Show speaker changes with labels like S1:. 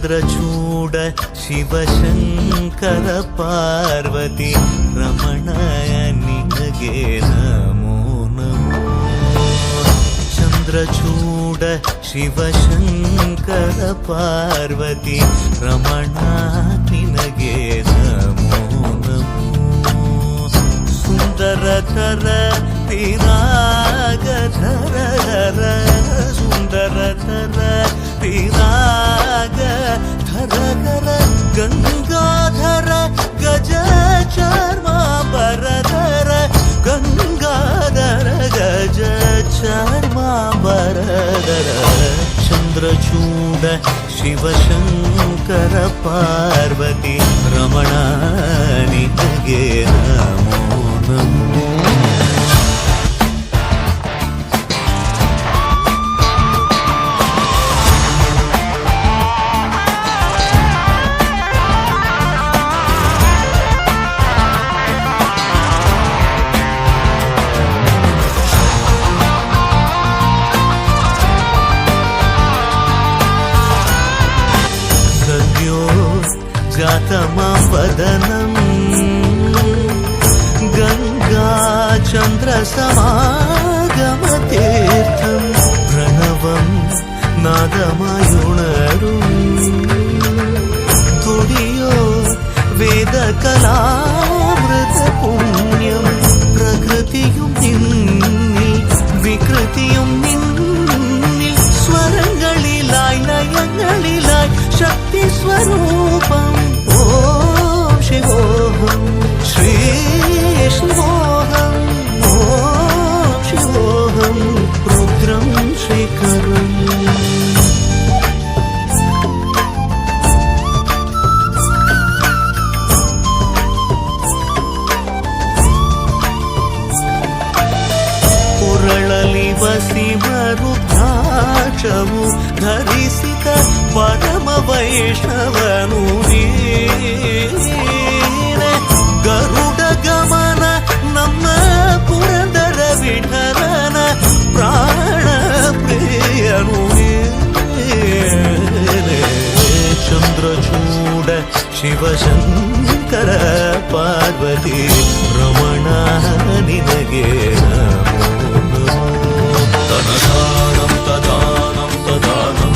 S1: ಚಂದ್ರಚೂಡ ಶಿವಶಂಕರ ಪಾರ್ವತಿ ರಮಣಯ ನಿನಗೆ ನಮೋ ನಮೋ. ಚಂದ್ರಚೂಡ ಶಿವಶಂಕರ ಪಾರ್ವತಿ ರಮಣ ನಿನಗೆ ನಮೋ ನಮೋ. ಸುಂದರತರ ವಿರಾಗಧರ ಸುಂದರತರ ವಿರಾಗಧರ ಗಂಗಾಧರ ಗಜ ಚರ್ಮಾಂಬರಧರ ಗಂಗಾಧರ ಗಜ ಚರ್ಮಾಂಬರಧರ. ಚಂದ್ರಚೂಡ ಶಿವಶಂಕರ ಪಾರ್ವತಿ ರಮಣ ನಿನಗೆ ನಮೋ ನಮೋ. जातमवदनं गङ्गाचन्द्रसमागमतीर्थं प्रणवं नादमयुणरुं तुडियो वेदकलामृतपुण्यं प्रकृतियुं निन्निल विकृतियुं निन्निल स्वरங்களிലായി ലയങ്ങളിലായി ശക്തി സ്വരൂപം. ഓം ശിവോഹം ശ്രീ ശിവോഹം ഓം ശിവോഹം രുദ്രം ശ്രീകരം. ಉರಳಲಿ ವಸಿಮರುದ್ರಾಕ್ಷವು ಧರಿಸಿದ ಪರಮ ವೈಷ್ಣವನು ನೀನೆ. ಗರುಡ ಗಮನ ನಮ್ಮ ಪುರಂದರ ವಿಠಲನ ಪ್ರಾಣ ಪ್ರಿಯನು ನೀನೆ. ಚಂದ್ರಚೂಡ ಶಿವಶಂಕರ ಪಾರ್ವತಿ ರಮಣ ನಿನಗೆ ನಮೋ ನಮೋ. ತದಾನಂ ತದಾನಂ ತದಾನಂ